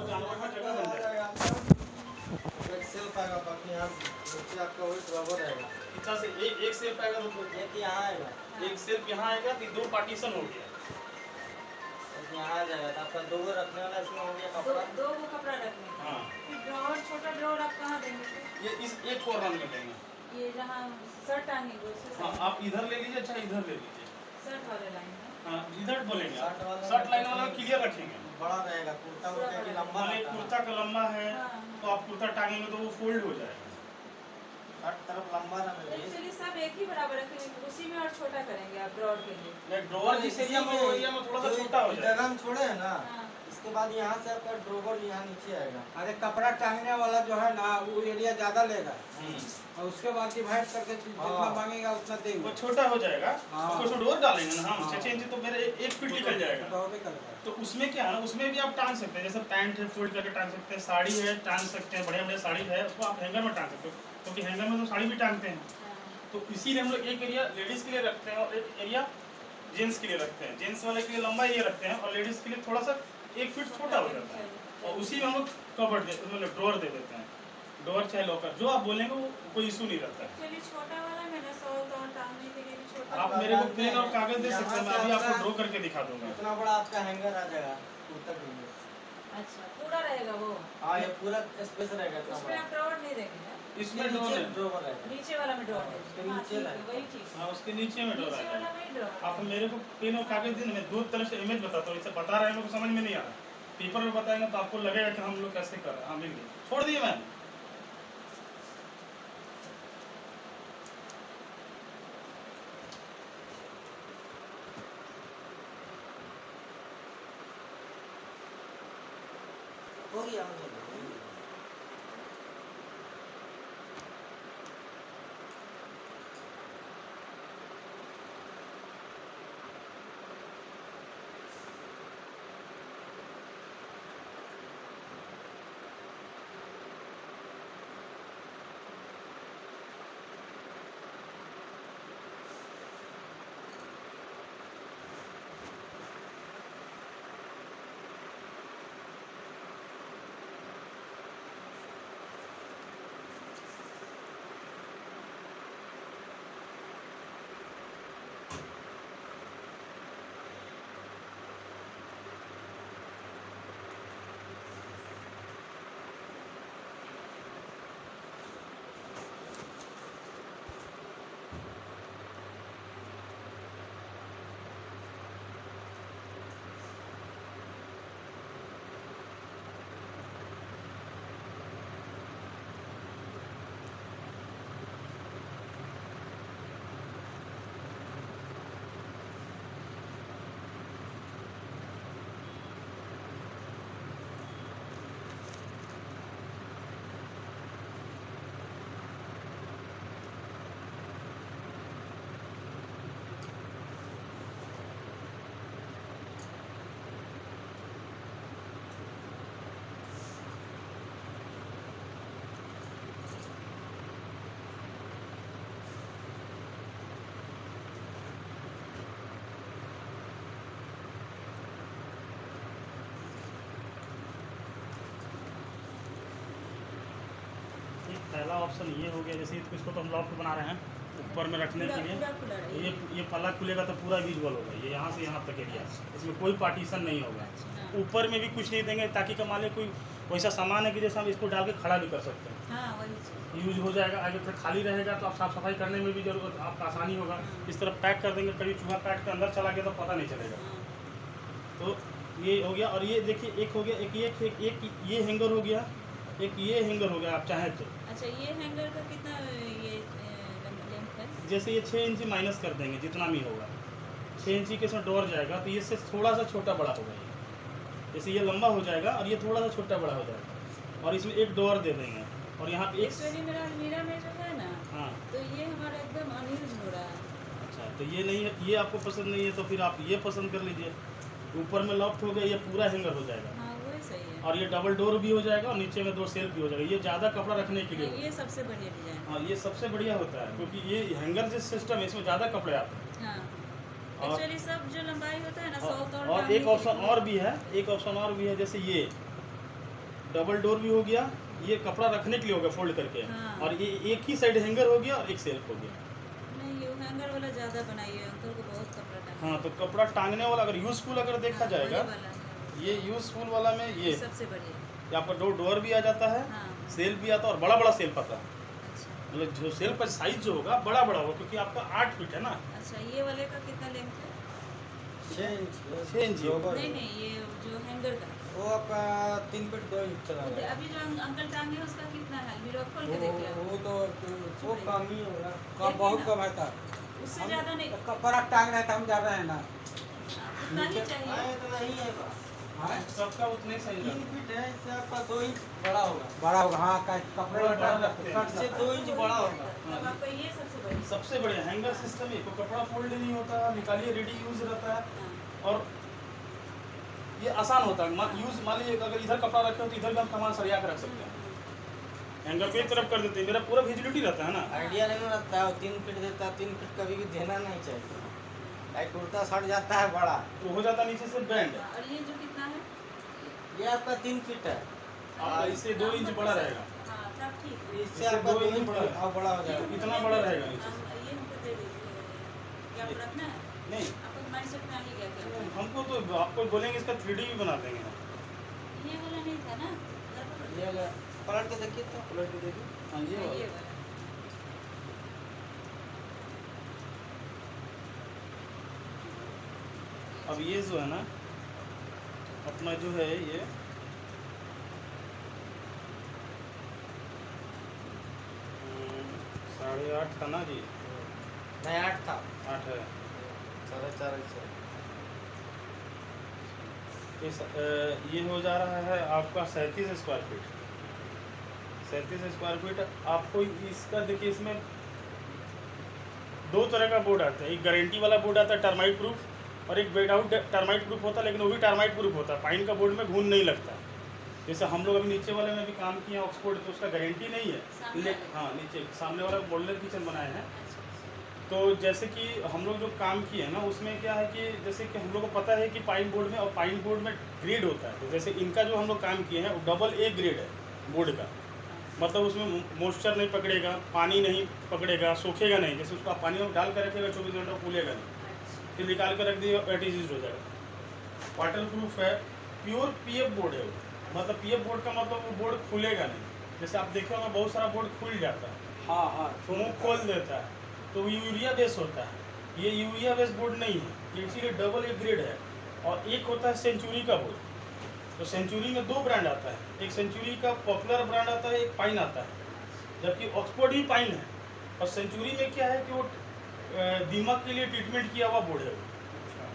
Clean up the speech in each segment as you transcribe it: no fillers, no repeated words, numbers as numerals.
जानवर का जगह बन जाएगा। एक सेल्फ आएगा, बाकी यहाँ नीचे आपका वही बराबर रहेगा। पीछा से एक सेल्फ आएगा, तो एक यहाँ आएगा, एक सेल्फ यहाँ आएगा, तो दो पार्टीशन हो गया। एक यहाँ आ जाएगा, तो आपका दो गो रखने वाला इसमें हो गया कपड़ा। दो गो कपड़ा रखने का। हाँ। फिर ड्रॉअर, छोटा ड्रॉअर आप कहाँ देंगे? ये इस एक कॉर्नर में देंगे। ये जहाँ शर्ट टांगेंगे उससे। हाँ, आप इधर ले लीजिए, अच्छा इधर ले लीजिए। शर्ट वाले लाइन में। हाँ, इधर बोलेंगे। शर्ट लाइन वाला क्लियर रखेंगे। बड़ा रहेगा, कुर्ता उर्ता की लंबा माने कुर्ता का लंबा है, तो आप कुर्ता टांगेंगे तो वो फोल्ड हो जाएगा। हर तरफ लंबा रहेगा। एक्चुअली सब एक ही बराबर रखेंगे, उसी में और छोटा करेंगे आप ड्रॉअर के लिए। ड्रॉअर जिस एरिया में, वो एरिया में थोड़ा सा छोटा हो जाएगा। जगह हम छोड़े हैं ना, हाँ। इसके बाद यहाँ से आपका ड्रॉअर यहाँ नीचे आएगा। अरे कपड़ा टांगने वाला जो है ना, वो एरिया ज्यादा लेगा और उसके बाद डिवाइड करके जितना मांगेगा उतना देंगे। वो छोटा हो जाएगा, हाँ। उसको ड्रॉअर डालेंगे ना हम 6 इंच, तो मेरे 1 फीट निकल जाएगा। ड्रॉअर निकलेगा। तो उसमें क्या है ना, उसमें भी आप टांग सकते हैं। जैसे पैंट है फोल्ड करके टांग सकते हैं, साड़ी है टांग सकते हैं, बढ़िया बढ़िया साड़ी है उसको आप हैंगर में टांग सकते हो, क्योंकि हैंगर में तो साड़ी भी टांगते हैं। तो इसीलिए हम लोग एक एरिया लेडीज के लिए रखते हैं और एक एरिया जेंट्स के लिए रखते हैं। जेंट्स वाले के लिए लंबा ये रखते हैं और लेडीज के लिए थोड़ा सा 1 फीट छोटा हो जाता है। और उसी में हम लोग कवर्ड मतलब ड्रॉअर दे देते हैं, ड्रॉअर चाहे लॉकर, जो आप बोलेंगे वो कोई इशू नहीं रहता है। एक्चुअली छोटा वाला मैंने 100 तो टांगने के लिए भी छोटा। आप मेरे को पेन और कागज दे सकते हैं, मैं अभी आपको ड्रॉ करके दिखा दूंगा। इतना बड़ा आपका हैंगर आ जाएगा कुर्ता के लिए। अच्छा, पूरा रहेगा वो। हाँ, ये पूरा स्पेस रहेगा इतना उसमें बड़ा। आप ड्रॉअर नहीं देंगे ना? इसमें ड्रॉअर है, ड्रॉअर रहेगा। नीचे वाला में ड्रॉअर है। उसके हाँ, नीचे ठीक है, रहेगा। वही ठीक है। हाँ उसके नीचे में ड्रॉअर नीचे है। वाला में ही ड्रॉअर। आप मेरे को पेन और कागज देना, मैं 2 तरह से इमेज बताता हूँ। इसे बता रहे हैं लोग समझ में नहीं आ रहा, पेपर में बताएंगे तो आपको लगेगा कि हम लोग कैसे कर रहे हैं। हाँ मिल गए, छोड़ दिए मैंने। हो गया, हो गया। पहला ऑप्शन ये हो गया, जैसे इसको तो हम लॉफ्ट बना रहे हैं ऊपर में रखने के लिए। ये पल्ला खुलेगा तो पूरा विजुअल होगा, ये यहाँ से यहाँ तक एरिया, इसमें कोई पार्टीशन नहीं होगा। ऊपर में भी कुछ नहीं देंगे, ताकि कमाल कोई वैसा सामान है कि जैसे हम इसको डाल के खड़ा भी कर सकते हैं। हाँ, वही यूज हो जाएगा। आगे फिर खाली रहेगा तो आप साफ सफाई करने में भी जरूरत आपका आसानी होगा। इस तरफ पैक कर देंगे, कभी चूहा पैक के अंदर चला गया तो पता नहीं चलेगा। तो ये हो गया। और ये देखिए एक हो गया, एक ये हैंगर हो गया, एक ये हैंगर हो गया आप चाहें तो। अच्छा, ये हैंगर का कितना ये लेंथ है? जैसे ये 6 इंची माइनस कर देंगे जितना भी होगा, 6 इंची के इसमें डोर जाएगा तो ये से थोड़ा सा छोटा बड़ा होगा। ये जैसे ये लंबा हो जाएगा और ये थोड़ा सा छोटा बड़ा हो जाएगा, और इसमें एक डोर दे देंगे। और यहाँ पे एक्चुअली मेरा अलमीरा में जो है ना, हाँ, तो ये हमारा एकदम अनयूज हो रहा है। अच्छा, तो ये नहीं है, ये आपको पसंद नहीं है तो फिर आप ये पसंद कर लीजिए। ऊपर में लॉफ्ट हो गया, ये पूरा हैंगर हो जाएगा। हाँ, वही सही है। और ये डबल डोर भी हो जाएगा और नीचे में 2 सेल्फ भी हो जाएगा। ये ज़्यादा कपड़ा रखने के लिए हाँ, ये सबसे बढ़िया डिजाइन। हाँ, ये सबसे बढ़िया होता है, क्योंकि ये हैंगर जो सिस्टम है इसमें ज़्यादा कपड़े आते हैं। हाँ, एक्चुअली सब जो लंबाई होता है ना, 100 और एक ऑप्शन और भी है, जैसे डबल डोर भी हो गया, ये कपड़ा रखने के लिए हो गया फोल्ड करके, हाँ। और ये एक ही साइड हैंगर हो गया और एक सेल्फ हो गया। नहीं, ये हैंगर वाला ज़्यादा बनाइए, अंकल को बहुत कपड़ा टांगना हाँ, तो कपड़ा टांगने वाला अगर यूजफुल अगर देखा हाँ, जाएगा, वही वाला है। ये यूजफुल वाला में ये सबसे बढ़िया। आपका दो डोर भी आ जाता है, हाँ। सेल्फ भी आता है, और बड़ा बड़ा सेल्फ आता है। अच्छा मतलब जो सेल्फ का साइज जो होगा बड़ा बड़ा होगा, क्योंकि आपका 8 फीट है ना। अच्छा, ये वाले का कितना लेंथ है? 6 इंच 6 इंच नहीं नहीं, ये जो हैंगर का वो आपका 3 फीट 2 इंच चला तो गया। अभी जो अंकल टांगे हैं, उसका कितना है? मिरर खोल के देख लिया। वो तो वो कम ही होगा। कम बहुत कम है था। उससे ज़्यादा नहीं, कपड़ा टांग रहे थे हम, जा रहे हैं ना। उतना ही चाहिए। हाँ, इतना ही है बस। हाँ, सबका उतने सही 3 रहता फीट है, इससे आपका 2 इंच बड़ा होगा। बड़ा होगा। हाँ, कपड़े बड़ा का रखते हैं। कट से 2 इंच बड़ा होगा। तब आपका ये सबसे बढ़िया। सबसे बढ़िया हैंगर सिस्टम है, कोई कपड़ा फोल्ड नहीं होता, निकालिए रेडी यूज रहता है, हाँ। और ये आसान होता है। मान लीजिए अगर इधर कपड़ा रखे हो तो इधर भी हम सामान सरिया कर रख सकते हैं, हैंगर को एक तरफ कर देते हैं, मेरा पूरा विजिबिलिटी रहता है ना। आइडिया नहीं रहता है, 3 फीट देता है, 3 फीट कभी भी देना नहीं चाहिए। भाई कुर्ता सट जाता है बड़ा। तो हो जाता है नीचे से बैंड, और ये जो कितना है? ये आपका 3 फीट है, इससे 2 इंच बड़ा रहेगा, हाँ, तब ठीक है। इससे इससे आपका 2 2 इंच इंच बड़ा है। और बड़ा हो जाएगा। इतना बड़ा रहेगा नीचे से। ये हमको दे दीजिए। क्या आपको रखना है? नहीं, आपको माइंड सेट में आ ही गया क्या? हमको तो आपको बोलेंगे इसका 3D भी बना देंगे हम। ये वाला नहीं था ना? ये वाला पलट के देखिए, तो पलट के देखिए। हाँ, ये ये वाला। वाला। अब ये जो है ना अपना जो है ये 8.5 था ना जी, नहीं 8 था, 8 है। 4.5 इंच है। ये हो जा रहा है आपका 37 स्क्वायर फीट। 37 स्क्वायर फीट आपको इसका देखिए, इसमें 2 तरह का बोर्ड आता है, एक गारंटी वाला बोर्ड आता है टर्माइट प्रूफ, और एक विदाउट टर्माइट प्रूफ होता है, लेकिन वो भी टर्माइट प्रूफ होता है, पाइन का बोर्ड में घुन नहीं लगता। जैसे हम लोग अभी नीचे वाले में भी काम किए हैं ऑक्सफोर्ड, तो उसका गारंटी नहीं सामने है, वाले? हाँ नीचे सामने वाला मॉड्यूलर किचन बनाए हैं। अच्छा। तो जैसे कि हम लोग जो काम किए हैं ना, उसमें क्या है कि जैसे कि हम लोग को पता है कि पाइन बोर्ड में और पाइन बोर्ड में ग्रेड होता है। तो जैसे इनका जो हम लोग काम किए हैं वो डबल ए ग्रेड है बोर्ड का, मतलब उसमें मॉइस्चर नहीं पकड़ेगा, पानी नहीं पकड़ेगा, सूखेगा नहीं। जैसे उसको आप पानी में डाल कर रखेगा 24 घंटा फूलेगा नहीं, फिर निकाल कर रख दिए एटीज हो जाएगा। वाटर प्रूफ है, प्योर पीएफ बोर्ड है वो, मतलब पीएफ बोर्ड का मतलब वो बोर्ड खुलेगा नहीं। जैसे आप देखे होंगे बहुत सारा बोर्ड खुल जाता है, हाँ हाँ, मुँह खोल देता है, तो यूरिया बेस होता है। ये यूरिया बेस बोर्ड नहीं है, ये इसीलिए डबल ए ग्रेड है। और एक होता है सेंचुरी का बोर्ड, तो सेंचुरी में 2 ब्रांड आता है, एक सेंचुरी का पॉपुलर ब्रांड आता है, एक पाइन आता है, जबकि ऑक्सफोर्ड ही पाइन है। और सेंचुरी में क्या है कि वो दीमक के लिए ट्रीटमेंट किया हुआ बोर्ड है वो,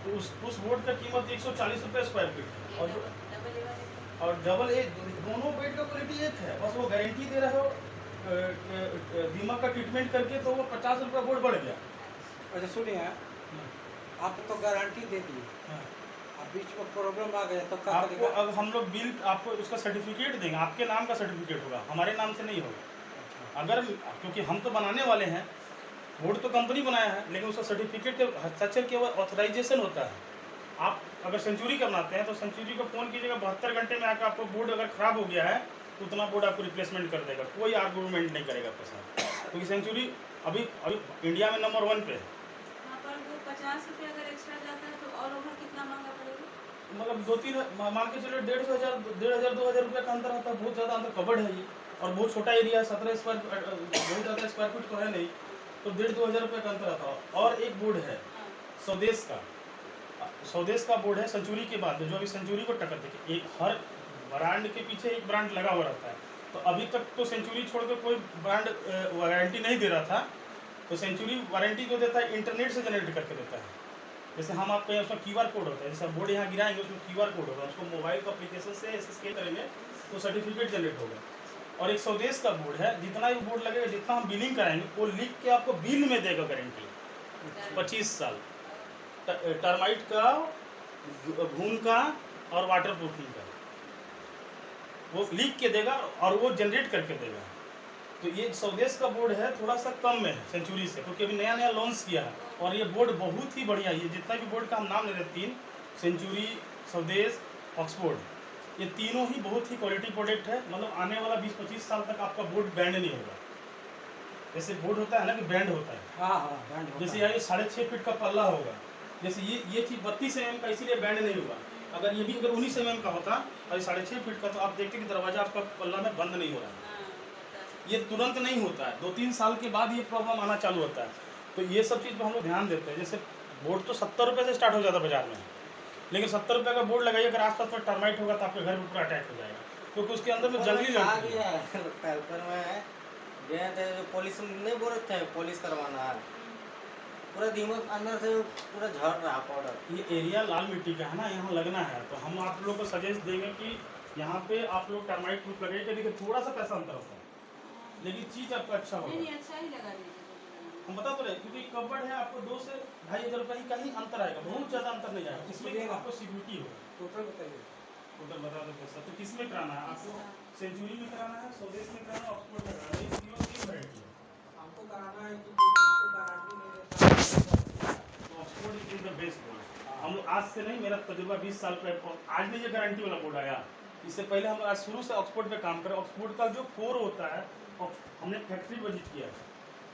तो उस बोर्ड का कीमत 140 रुपये स्क्वायर फीट है। डबल ए वाले का? और डबल ए दोनों बेड का क्वालिटी एक है, बस वो गारंटी दे रहे हो दीमक का ट्रीटमेंट करके, तो वो 50 रुपये बोर्ड बढ़ गया। अच्छा सुनिए, आप तो गारंटी दे दी, हाँ। अब बीच में प्रॉब्लम आ गया तो क्या आपको करेगा? अब हम लोग बिल आपको उसका सर्टिफिकेट देंगे, आपके नाम का सर्टिफिकेट होगा, हमारे नाम से नहीं होगा। अगर क्योंकि हम तो बनाने वाले हैं, बोर्ड तो कंपनी बनाया है, लेकिन उसका सर्टिफिकेट के हस्ताक्षर केवल ऑथराइजेशन होता है। आप अगर सेंचुरी का बनाते हैं तो सेंचुरी को फ़ोन कीजिएगा, 72 घंटे में आकर आपको बोर्ड अगर ख़राब हो गया है तो उतना बोर्ड आपको रिप्लेसमेंट कर देगा, कोई आर्गूमेंट नहीं करेगा आपके साथ, क्योंकि सेंचुरी अभी इंडिया में नंबर 1 पे है। हाँ, पर वो 50 रुपये अगर एक्स्ट्रा जाता है तो ऑल ओवर कितना महंगा पड़ेगा? मतलब 2-3 मान के चलो 1,500-2,000 रुपये का अंतर आता है, बहुत ज़्यादा अंतर। कवर्ड है ये, और बहुत छोटा एरिया है, 17 स्क्वायर, बहुत ज़्यादा स्क्वायर फीट तो है नहीं, तो 1,500-2,000 रुपये का अंतर आता है। और एक बोर्ड है हाँ। स्वदेश का, स्वदेश का बोर्ड है सेंचुरी के बाद जो अभी सेंचुरी को टक्कर देगी। एक हर ब्रांड के पीछे एक ब्रांड लगा हुआ रहता है, तो अभी तक तो सेंचुरी छोड़कर कोई ब्रांड वारंटी नहीं दे रहा था, तो सेंचुरी वारंटी जो देता है इंटरनेट से जनरेट करके देता है। जैसे हम आपको यहाँ उसमें QR कोड होता है, जैसे बोर्ड यहाँ गिराएंगे उसमें QR कोड होगा, उसको मोबाइल का एप्लीकेशन से ऐसे स्कैन करेंगे तो सर्टिफिकेट जनरेट होगा। और एक स्वदेश का बोर्ड है, जितना भी बोर्ड लगेगा, जितना हम बिलिंग कराएंगे वो लिख के आपको बिल में देगा गारंटी 25 साल, टर्माइट का, घूम का और वाटर प्रूफिंग का, वो लिख के देगा और वो जनरेट करके देगा। तो ये स्वदेश का बोर्ड है, थोड़ा सा कम में है सेंचुरी से, क्योंकि अभी नया नया लॉन्च किया है, और ये बोर्ड बहुत ही बढ़िया है। ये जितना भी बोर्ड का हम नाम ले रहे हैं 3, सेंचुरी, स्वदेश, ऑक्सफोर्ड, ये तीनों ही बहुत ही क्वालिटी प्रोडक्ट है, मतलब आने वाला 20-25 साल तक आपका बोर्ड बैंड नहीं होगा। जैसे बोर्ड होता है ना कि बैंड होता है, हाँ हाँ बैंड होता जैसे है। ये 6.5 फीट का पल्ला होगा, जैसे ये चीज 32 mm का, इसीलिए बैंड नहीं होगा। अगर ये भी अगर 19 mm का होता और 6.5 फीट का, तो आप देखते कि दरवाजा आपका पल्ला में बंद नहीं हो रहा है। हाँ, होता है। ये तुरंत नहीं होता है, 2-3 साल के बाद ये प्रॉब्लम आना चालू होता है। तो ये सब चीज़ पर हम लोग ध्यान देते हैं। जैसे बोर्ड तो 70 रुपये से स्टार्ट हो जाता है बाजार में, लेकिन 70 रुपये का बोर्ड लगाइए, अगर आसपास में टर्माइट होगा तो आपके घर में पूरा अटैक हो जाएगा, क्योंकि उसके अंदर में जंगली आ लड़की गया है। है ऊपर में गए थे, जो पॉलिश नहीं बोल रहे थे पॉलिश करवाना है, पूरा दीमक अंदर से पूरा झड़ रहा पाउडर। ये एरिया लाल मिट्टी का है ना, यहाँ लगना है, तो हम आप लोगों को सजेस्ट देंगे कि यहाँ पे आप लोग टर्माइट प्रूफ लगाइए। देखिए थोड़ा सा पैसा अंतर होता है, लेकिन चीज़ आपका अच्छा नहीं होगा। नहीं, अच्छा ही लगा दीजिए। हम बता तो रहे, क्योंकि कवर्ड है, आपको 2 से 2,500 रुपये ही का ही अंतर आएगा, बहुत ज़्यादा अंतर नहीं आएगा। इसमें आपको सिक्योरिटी होगा। टोटल बताइए। टोटल बता दो पैसा, तो किस में कराना है आपको? सेंचुरी में कराना है, स्वदेश में कराना है, ऑक्सफोर्ड में कराना है, ये तीनों 3 वैरायटी है। हमको कराना है कि जिसको गारंटी नहीं देता है। तो Oxford is the best board. हम लोग आज से नहीं, मेरा तजुर्बा 20 साल का है, आज नहीं ये गारंटी वाला बोर्ड आया, इससे पहले हम आज शुरू से ऑक्सफोर्ड पे काम करें। ऑक्सफोर्ड का जो कोर होता है, हमने फैक्ट्री विजिट किया है,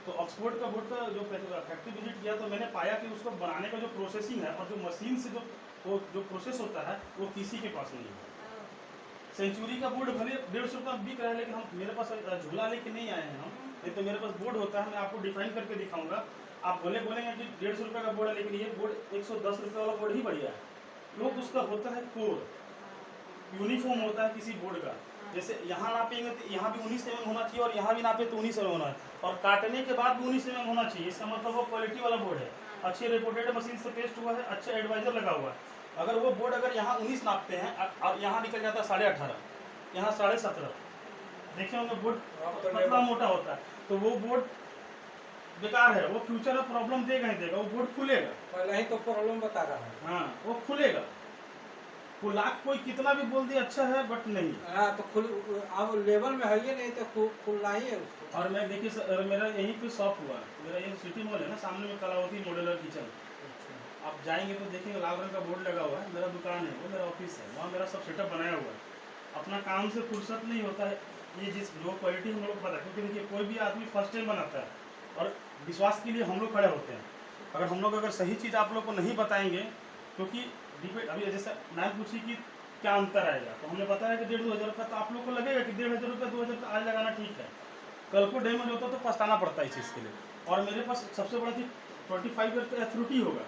तो ऑक्सफोर्ड का बोर्ड का जो फैक्ट्री विजिट किया, तो मैंने पाया कि उसको बनाने का जो प्रोसेसिंग है और जो मशीन से जो प्रोसेस होता है, वो किसी के पास नहीं है। सेंचुरी का बोर्ड भले 150 रुपये बिक रहा है, लेकिन हम मेरे पास झूला लेके नहीं आए हैं हम, नहीं तो मेरे पास बोर्ड होता है, मैं आपको डिफाइन करके दिखाऊंगा। आप बोलेंगे कि 150 रुपये का बोर्ड है, लेकिन ये बोर्ड 110 रुपये वाला बोर्ड ही बढ़िया है, क्योंकि उसका होता है कोर, यूनिफॉर्म होता है किसी बोर्ड का। जैसे यहाँ नापेंगे तो यहाँ भी 19 mm होना चाहिए, और यहाँ भी नापे तो 19 mm होना है, और काटने के बाद भी 19 mm होना चाहिए। इसका मतलब वो क्वालिटी वाला बोर्ड है, अच्छे रिपोर्टेड मशीन से पेस्ट हुआ है, अच्छा एडवाइजर लगा हुआ है। अगर वो बोर्ड अगर यहाँ 19 नापते हैं और यहाँ निकल जाता है 18.5, यहाँ 17.5, देखे होंगे बोर्ड पतला मोटा होता है, तो वो बोर्ड बेकार है, वो फ्यूचर में प्रॉब्लम देगा ही देगा, वो बोर्ड खुलेगा। पहले ही तो प्रॉब्लम बता रहा है। हाँ, वो खुलेगा। वो लाख कोई कितना भी बोल दे अच्छा है, बट नहीं। हाँ तो खुल, अब लेवल में है ये, नहीं तो खुलना ही है उसको। और मैं देखिए मेरा यहीं पे शॉप हुआ, मेरा ये सिटी मॉल है ना, सामने में कलावती मॉड्यूलर किचन, आप जाएंगे तो देखेंगे लाल रंग का बोर्ड लगा हुआ है, मेरा दुकान है, वो मेरा ऑफिस है, वहाँ मेरा सब सेटअप बनाया हुआ है। अपना काम से फुर्सत नहीं होता है, ये जिस जो क्वालिटी हम लोग को पता है, क्योंकि देखिए कोई भी आदमी फर्स्ट टाइम बनाता है, और विश्वास के लिए हम लोग खड़े होते हैं। अगर हम लोग अगर सही चीज़ आप लोग को नहीं बताएंगे, क्योंकि डिपेंड, अभी जैसे मैम पूछी कि क्या अंतर आएगा, तो हमने बताया कि 1,500-2,000 रुपये, तो आप लोग को लगेगा कि 1,500 रुपये 2,000 रुपये आज लगाना ठीक है, कल को डैमेज होता तो पछताना पड़ता है इस चीज़ के लिए। और मेरे पास सबसे बड़ा चीज़ 25 ईयर का अथॉरिटी होगा,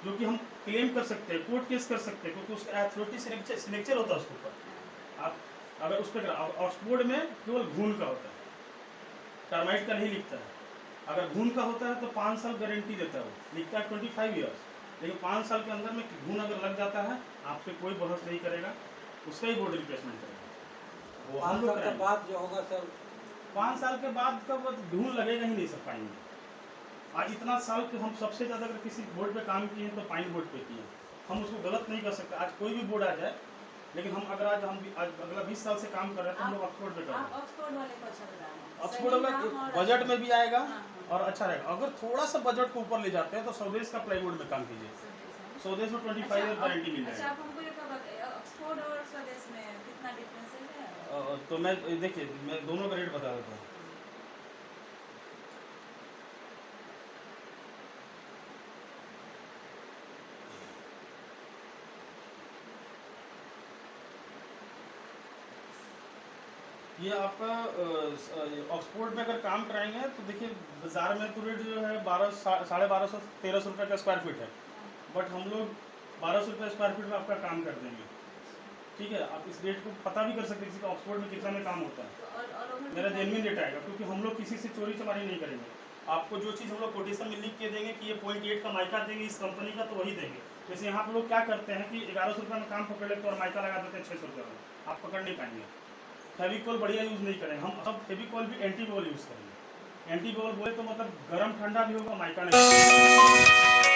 जो कि हम क्लेम कर सकते हैं, कोर्ट केस कर सकते हैं, क्योंकि उसका अथॉरिटी सिग्नेचर होता है उसके ऊपर। आप अगर उस पर ऑक्सफोर्ड में केवल घून का होता है, टर्माइट का नहीं लिखता है। अगर घून का होता है तो 5 साल गारंटी देता है, वो लिखता है 25 ईयर्स, लेकिन 5 साल के अंदर में घून अगर लग जाता है, आपसे कोई बहस नहीं करेगा, उसका ही बोर्ड रिप्लेसमेंट करेगा। वो हम 5 लोग साल के बाद जो होगा सर, 5 साल के बाद का घून लगेगा ही नहीं सर पानी में। आज इतना साल के हम सबसे ज़्यादा अगर किसी बोर्ड पे काम किए हैं तो पाइन बोर्ड पे किए, हम उसको गलत नहीं कर सकते। आज कोई भी बोर्ड आ जाए, लेकिन हम अगर आज अगला 20 साल से काम कर रहे हैं तो हम लोग ऑक्सफोर्ड पे कर रहे हैं। ऑक्सफोर्ड वाले को अच्छा बता रहे हैं। ऑक्सफोर्ड सही अगर नाम और बजट में भी आएगा हाँ, और अच्छा रहेगा। अगर थोड़ा सा बजट को ऊपर ले जाते हैं तो स्वदेश का प्लाईवुड में काम कीजिए, स्वदेश में 25 ईयर गारंटी मिल अच्छा, जाएगा। आप हमको ये बताइए, ऑक्सफोर्ड और स्वदेश में कितना डिफरेंस है? तो मैं देखिए, मैं दोनों का रेट बता देता हूँ। ये आपका ऑक्सफोर्ड में अगर काम कराएंगे तो देखिए बाजार में तो रेट जो है 1200-1250 1300 रुपये का स्क्वायर फीट है, बट हम लोग 1200 रुपये स्क्वायर फीट में आपका काम कर देंगे। ठीक है, आप इस रेट को पता भी कर सकते हैं कि ऑक्सफोर्ड में कितना में काम होता है। और मेरा जेन्युइन रेट आएगा, क्योंकि हम लोग किसी से चोरी चमारी नहीं करेंगे। आपको जो चीज़ हम लोग कोटेशन में लिख के देंगे कि ये 0.8 का माइका देंगे इस कंपनी का, तो वही देंगे। जैसे यहाँ पर लोग क्या करते हैं कि 1100 रुपये में काम पकड़ लेते हैं और माइका लगा देते हैं 600 रुपये में, आप पकड़ नहीं पाएंगे। फेविकॉल बढ़िया यूज़ नहीं करेंगे हम, सब फेविकॉल भी एंटी बबल यूज़ करेंगे। एंटी बबल बोले तो मतलब गर्म ठंडा भी होगा, माइका नहीं।